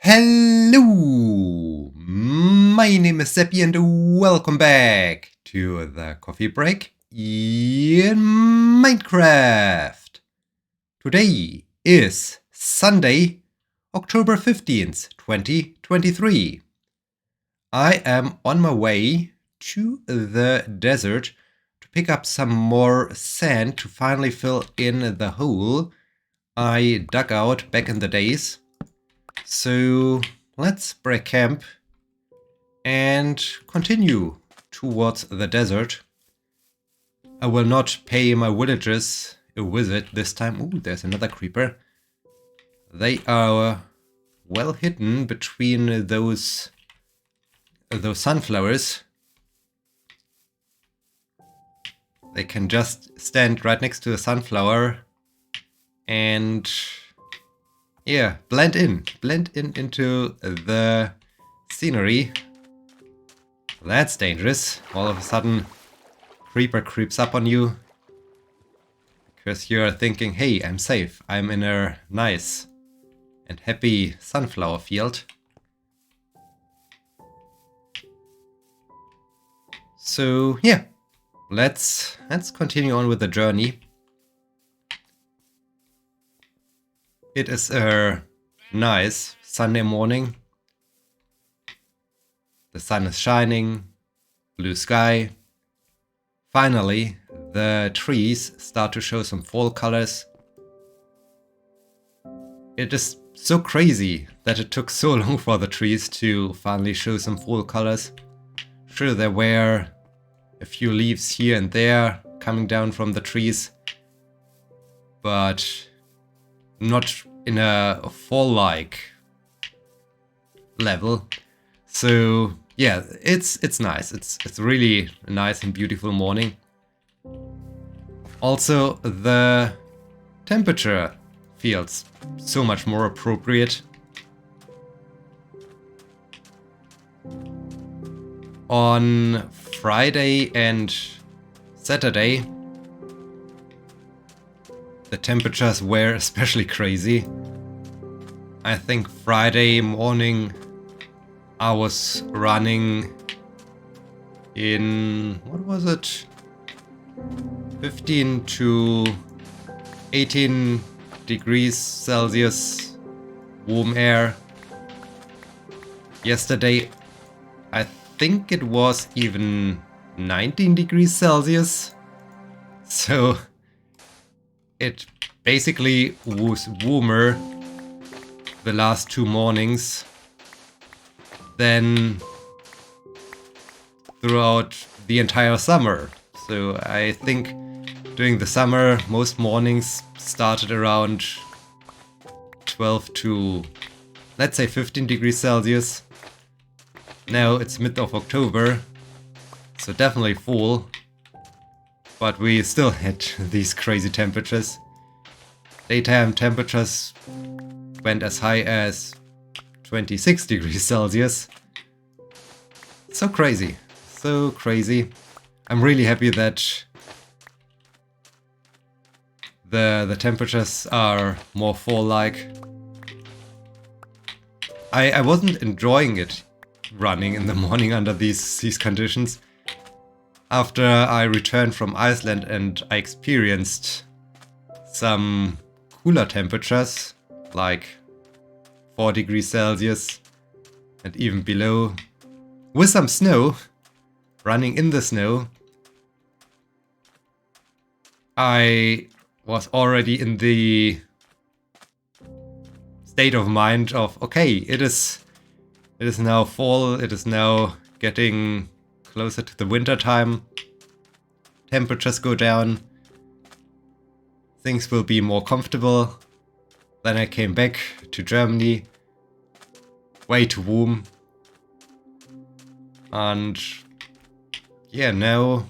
Hello, my name is Sebbi and welcome back to the coffee break in Minecraft. Today is Sunday, October 15th, 2023. I am on my way to the desert to pick up some more sand to finally fill in the hole I dug out back in the days. So let's break camp and continue towards the desert. I will not pay my villagers a visit this time. Ooh, there's another creeper. They are well hidden between those sunflowers. They can just stand right next to the sunflower and yeah, blend in into the scenery. That's dangerous. All of a sudden, creeper creeps up on you because you're thinking, hey, I'm safe. I'm in a nice and happy sunflower field. So yeah, let's continue on with the journey. It is a nice Sunday morning. The sun is shining, blue sky. Finally, the trees start to show some fall colors. It is so crazy that it took so long for the trees to finally show some fall colors. Sure, there were a few leaves here and there coming down from the trees, but not in a fall-like level. So yeah, it's nice. It's really a nice and beautiful morning. Also, the temperature feels so much more appropriate. On Friday and Saturday, the temperatures were especially crazy. I think Friday morning I was running in, what was it? 15 to 18 degrees Celsius warm air. Yesterday I think it was even 19 degrees Celsius. So it basically was warmer the last 2 mornings than throughout the entire summer. So I think during the summer most mornings started around 12 to, let's say, 15 degrees Celsius. Now it's mid of October, so definitely fall. But we still had these crazy temperatures. Daytime temperatures went as high as 26 degrees Celsius. So crazy, so crazy. I'm really happy that the temperatures are more fall-like. I wasn't enjoying it running in the morning under these conditions. After I returned from Iceland and I experienced some cooler temperatures, like 4 degrees Celsius and even below, with some snow, running in the snow, I was already in the state of mind of, okay, it is now fall, it is now getting closer to the winter time. Temperatures go down. Things will be more comfortable. Then I came back to Germany. Way too warm. And yeah, now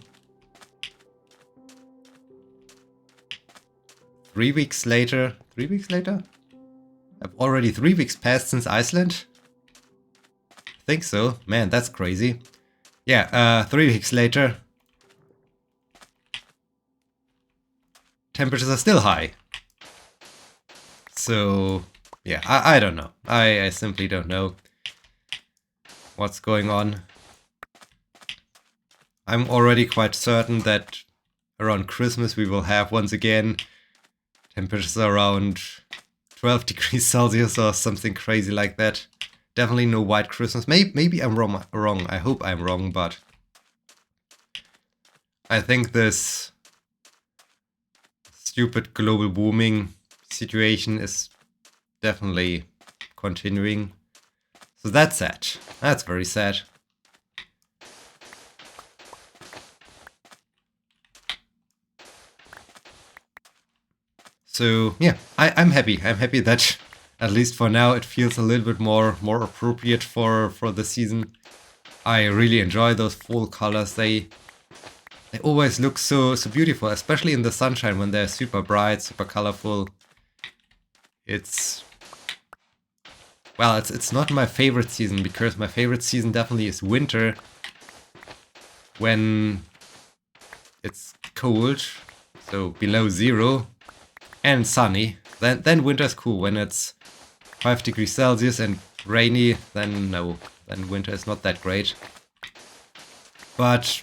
3 weeks later. 3 weeks later? I've already 3 weeks passed since Iceland. I think so. Man, that's crazy. Yeah, 3 weeks later, temperatures are still high. So yeah, I don't know. I simply don't know what's going on. I'm already quite certain that around Christmas we will have once again temperatures around 12 degrees Celsius or something crazy like that. Definitely no white Christmas. Maybe I'm wrong. I hope I'm wrong, but I think this stupid global warming situation is definitely continuing. So that's sad. That's very sad. So yeah, I'm happy. I'm happy that at least for now it feels a little bit more appropriate for the season. I really enjoy those fall colors. They always look so beautiful, especially in the sunshine when they're super bright, super colorful. It's well, it's not my favorite season because my favorite season definitely is winter when it's cold, so below zero, and sunny. Then winter's cool. When it's 5 degrees Celsius and rainy, then no, then winter is not that great. But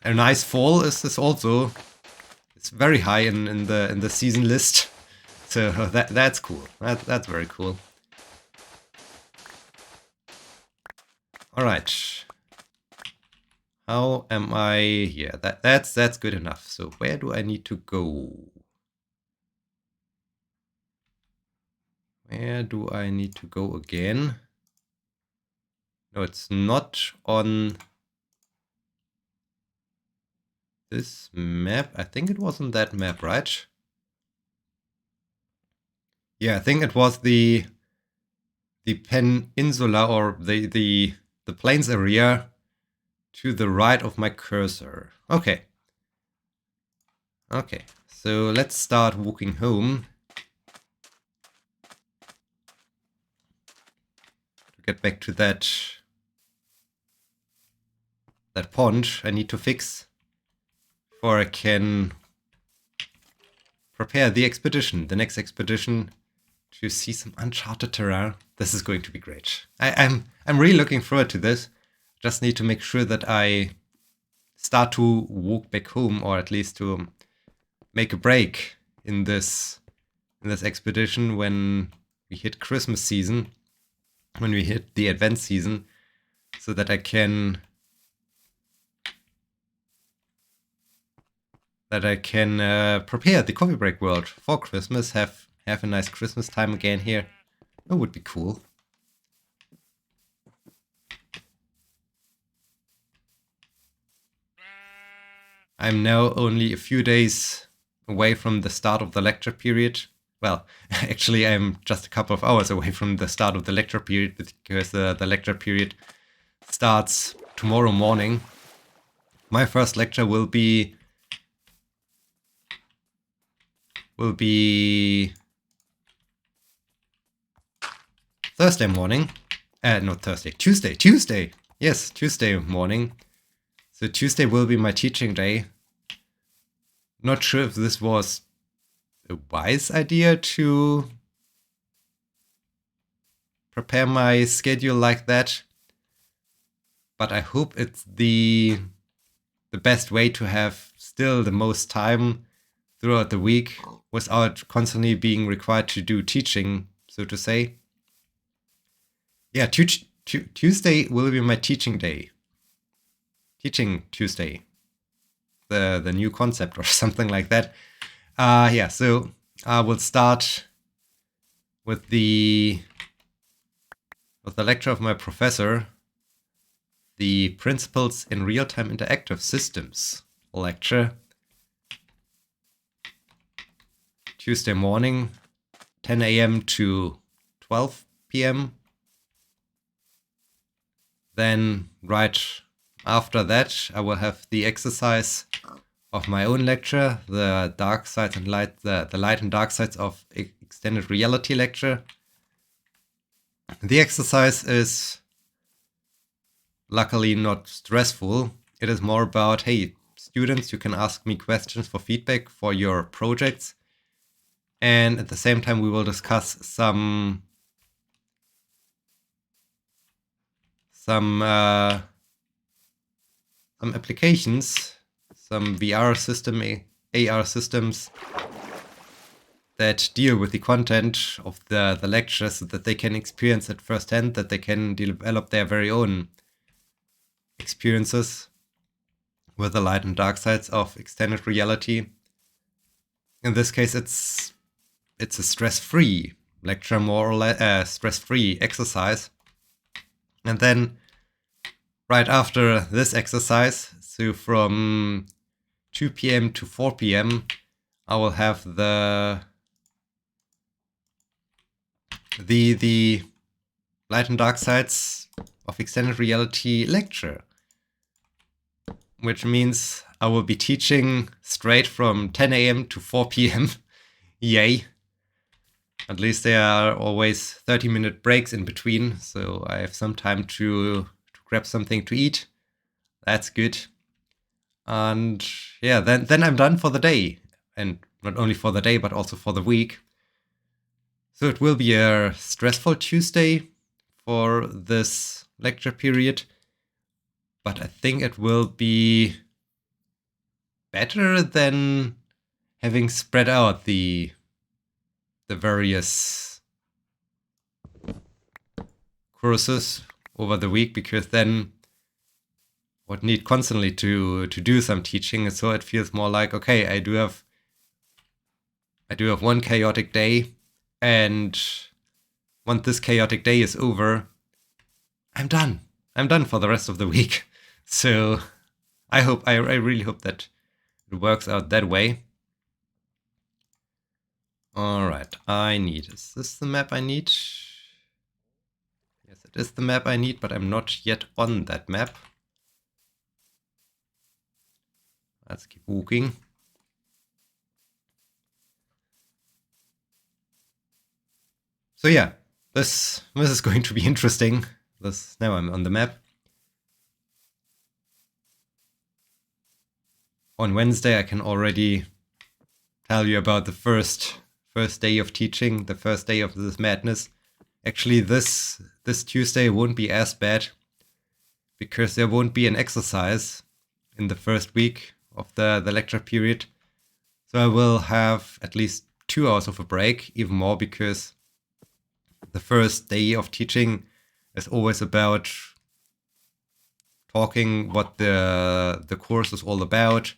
a nice fall is also, it's very high in the season list. So that's cool. That's very cool. All right. How am I? Yeah, that's good enough. So where do I need to go? Where do I need to go again? No, it's not on this map. I think it was on that map, right? Yeah, I think it was the peninsula or the plains area to the right of my cursor. Okay. Okay, so let's start walking home. To get back to that pond I need to fix before I can prepare the expedition, the next expedition, to see some uncharted terrain. This is going to be great. I'm really looking forward to this. Just need to make sure that I start to walk back home, or at least to make a break in this expedition when we hit Christmas season, when we hit the Advent season, so that I can prepare the coffee break world for Christmas. Have a nice Christmas time again here. That would be cool. I'm now only a few days away from the start of the lecture period. Well, actually, I'm just a couple of hours away from the start of the lecture period because the lecture period starts tomorrow morning. My first lecture will be Thursday morning. Not Thursday, Tuesday. Yes, Tuesday morning. So Tuesday will be my teaching day. Not sure if this was a wise idea to prepare my schedule like that, but I hope it's the best way to have still the most time throughout the week without constantly being required to do teaching, so to say. Yeah, Tuesday will be my teaching day. Teaching Tuesday. The new concept or something like that. Yeah, so I will start with the lecture of my professor, the Principles in Real-Time Interactive Systems lecture. Tuesday morning, 10 a.m. to 12 p.m. Then right after that, I will have the exercise of my own lecture, the dark sides and light, the light and dark sides of extended reality lecture. The exercise is luckily not stressful. It is more about, hey, students, you can ask me questions for feedback for your projects. And at the same time, we will discuss some applications, some VR system, AR systems that deal with the content of the lectures so that they can experience it firsthand, that they can develop their very own experiences with the light and dark sides of extended reality. In this case, it's a stress-free lecture, more or less stress-free exercise. And then right after this exercise, so from 2 p.m. to 4 p.m., I will have the light and dark sides of extended reality lecture, which means I will be teaching straight from 10 a.m. to 4 p.m. Yay. At least there are always 30-minute breaks in between, so I have some time to grab something to eat. That's good. And yeah, then I'm done for the day. And not only for the day, but also for the week. So it will be a stressful Tuesday for this lecture period. But I think it will be better than having spread out the various courses over the week, because then I would need constantly to do some teaching, so it feels more like, okay, I do have one chaotic day, and once this chaotic day is over, I'm done. I'm done for the rest of the week. So I really hope that it works out that way. All right, is this the map I need? Yes, it is the map I need, but I'm not yet on that map. Let's keep walking. So yeah, this is going to be interesting. Now I'm on the map. On Wednesday, I can already tell you about the first day of teaching, the first day of this madness. Actually, this Tuesday won't be as bad, because there won't be an exercise in the first week of the lecture period. So I will have at least 2 hours of a break, even more, because the first day of teaching is always about talking what the course is all about,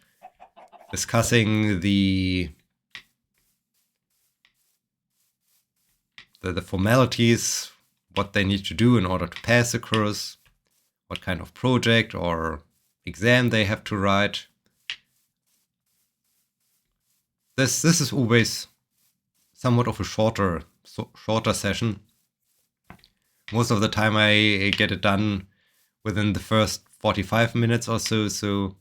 discussing the formalities, what they need to do in order to pass the course, what kind of project or exam they have to write. This is always somewhat of a shorter session. Most of the time I get it done within the first 45 minutes or so, so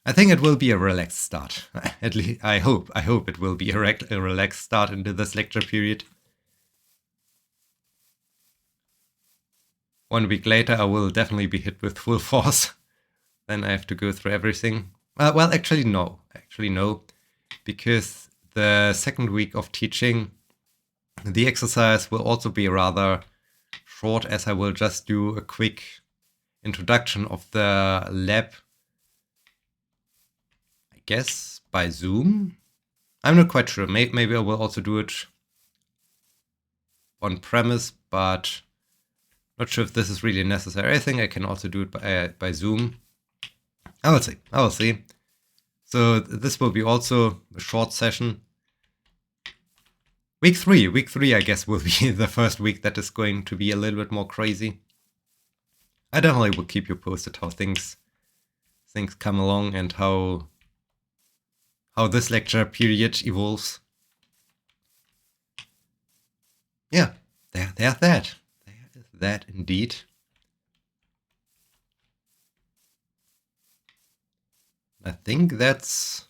I think it will be a relaxed start. At least I hope it will be a relaxed start into this lecture period. 1 week later, I will definitely be hit with full force. Then I have to go through everything. Well, actually no, because the second week of teaching, the exercise will also be rather short, as I will just do a quick introduction of the lab, I guess by Zoom. I'm not quite sure. Maybe I will also do it on premise, but not sure if this is really necessary. I think I can also do it by Zoom. I will see. So this will be also a short session. Week 3, I guess, will be the first week that is going to be a little bit more crazy. I definitely will keep you posted how things come along and how this lecture period evolves. Yeah, there's that. There is that indeed. I think that's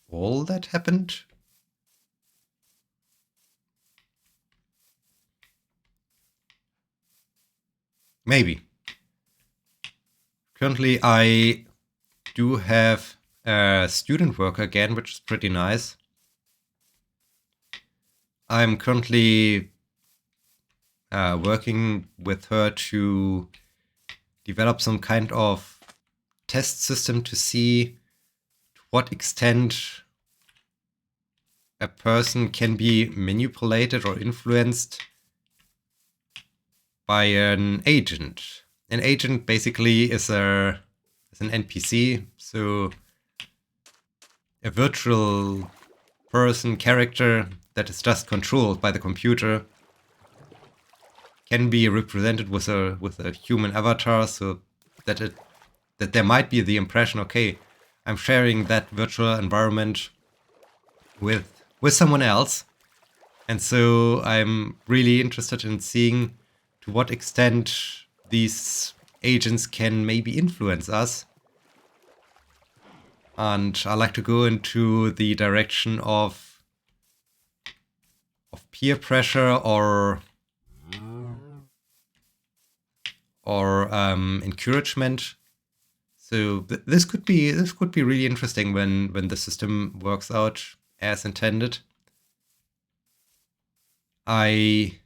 all that happened. Maybe. Currently, I do have student worker again, which is pretty nice. I'm currently working with her to develop some kind of test system to see to what extent a person can be manipulated or influenced by an agent. An agent basically is an NPC, so a virtual person, character that is just controlled by the computer, can be represented with a human avatar, so that there might be the impression, okay, I'm sharing that virtual environment with someone else, and so I'm really interested in seeing to what extent these agents can maybe influence us. And I like to go into the direction of peer pressure or encouragement. So this could be really interesting when the system works out as intended. I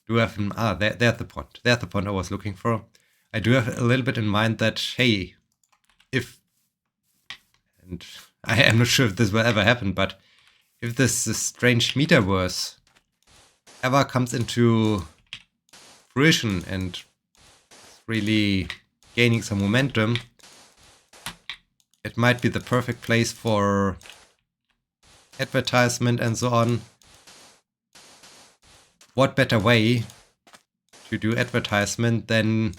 do have there's the point. There's the point I was looking for. I do have a little bit in mind that, hey, and I am not sure if this will ever happen, but if this strange metaverse ever comes into fruition and really gaining some momentum, it might be the perfect place for advertisement and so on. What better way to do advertisement than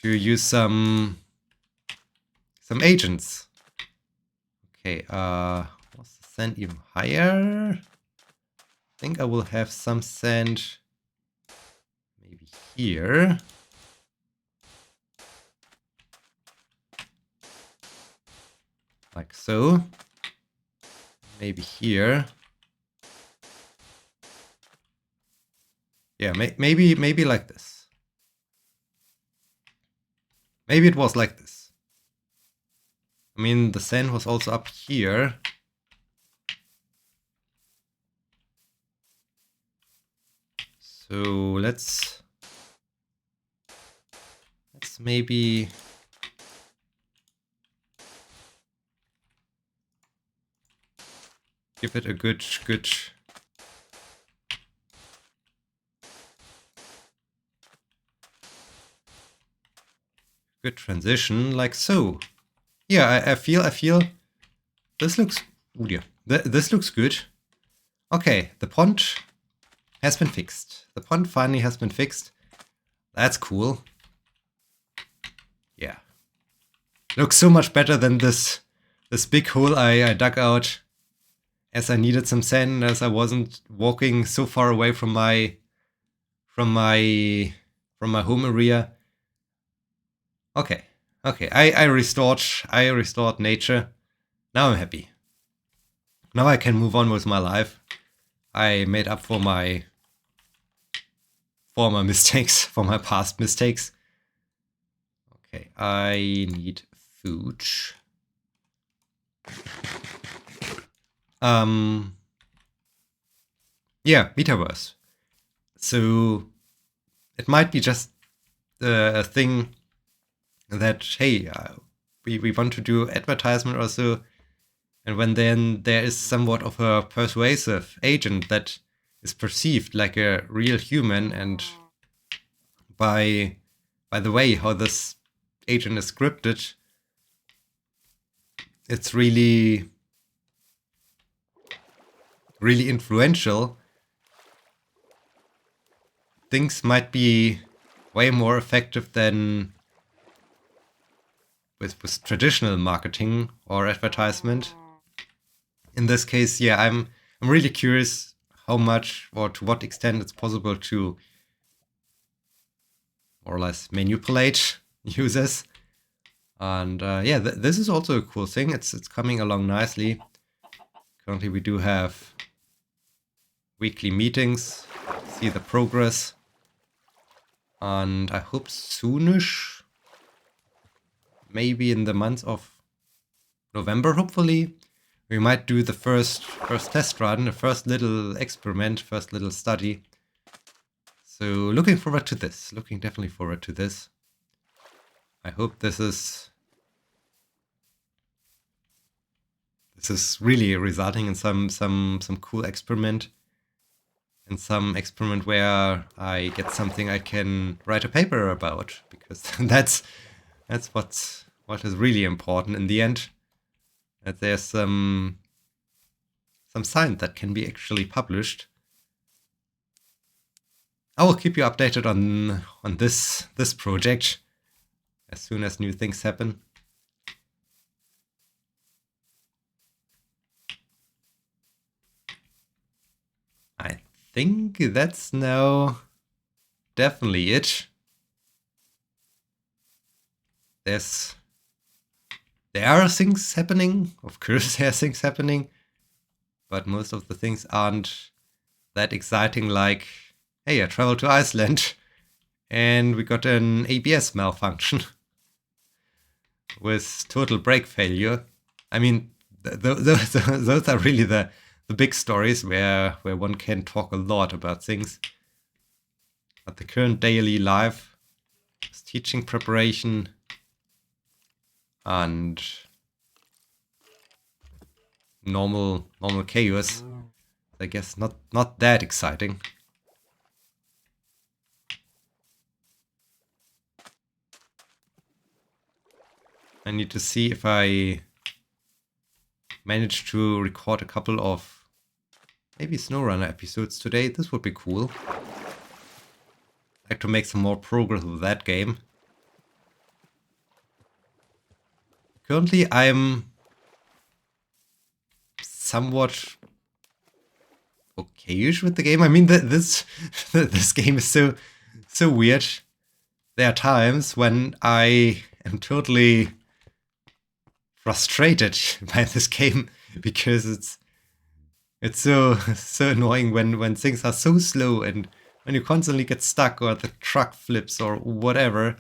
to use some agents? Okay, what's the sand even higher? I think I will have some sand maybe here. Like so. Maybe here. Yeah, maybe like this. Maybe it was like this. I mean, the sand was also up here. So let's maybe give it a good transition, like so. Yeah, I feel this looks, oh dear, this looks good. Okay, the pond has been fixed. The pond finally has been fixed. That's cool. Yeah, looks so much better than this big hole I dug out, as I needed some sand, as I wasn't walking so far away from my home area. Okay, I restored nature. Now I'm happy. Now I can move on with my life. I made up for my former mistakes, for my past mistakes. Okay, I need food. Yeah, metaverse. So it might be just a thing that, hey, we want to do advertisement or so, and when then there is somewhat of a persuasive agent that is perceived like a real human, and by the way how this agent is scripted, it's really influential. Things might be way more effective than with traditional marketing or advertisement. In this case, yeah, I'm really curious how much or to what extent it's possible to more or less manipulate users. And yeah, this is also a cool thing. It's coming along nicely. Currently, we do have weekly meetings, see the progress, and I hope soonish maybe in the month of November, hopefully, we might do the first test run, the first little experiment, first little study. So looking forward to this. Looking definitely forward to this. I hope this is really resulting in some cool experiment, and some experiment where I get something I can write a paper about, because that's what is really important in the end. That there's some science that can be actually published. I will keep you updated on this project as soon as new things happen. I think that's now definitely it. There are things happening, of course there are things happening, but most of the things aren't that exciting, like, hey, I traveled to Iceland and we got an ABS malfunction with total brake failure. I mean, those are really the big stories where one can talk a lot about things. But the current daily life is teaching preparation and normal chaos. I guess not that exciting. I need to see if I manage to record a couple of maybe SnowRunner episodes today. This would be cool. I'd like to make some more progress with that game. Currently, I'm somewhat okayish with the game. I mean, this game is so weird. There are times when I am totally frustrated by this game, because it's so annoying when things are so slow and when you constantly get stuck or the truck flips or whatever.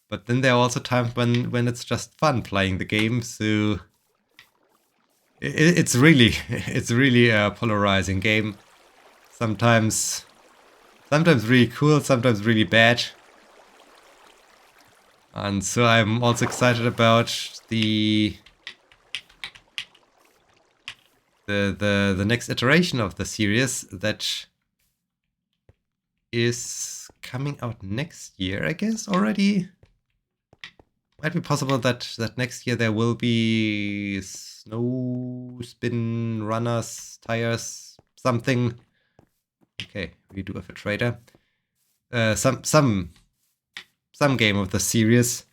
But then there are also times when it's just fun playing the game. So it's really a polarizing game. Sometimes really cool, sometimes really bad. And so I'm also excited about the next iteration of the series that is coming out next year, I guess, already. Might be possible that next year there will be snow spin runners, tires, something. Okay, we do have a trader. Some game of the series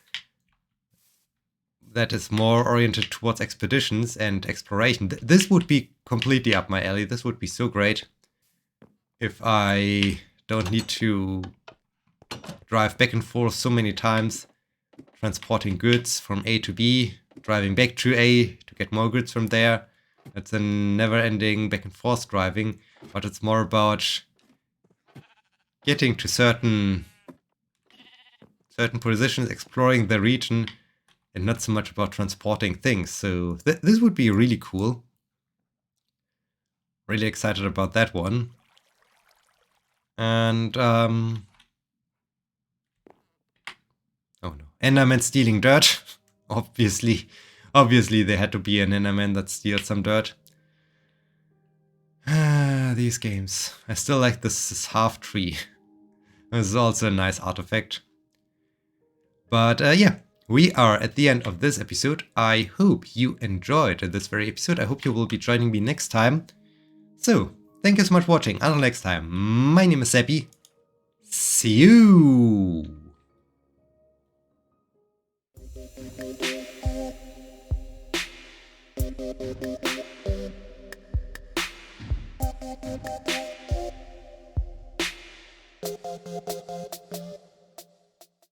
that is more oriented towards expeditions and exploration. This would be completely up my alley. This would be so great if I don't need to drive back and forth so many times, transporting goods from A to B, driving back to A to get more goods from there. It's a never-ending back and forth driving, but it's more about getting to certain positions, exploring the region, and not so much about transporting things. So this would be really cool. Really excited about that one. And oh no, Enderman stealing dirt. Obviously there had to be an Enderman that steals some dirt. These games. I still like this half tree. This is also a nice artifact. But yeah, we are at the end of this episode. I hope you enjoyed this very episode. I hope you will be joining me next time. So, thank you so much for watching. Until next time, my name is Sebbi. See you!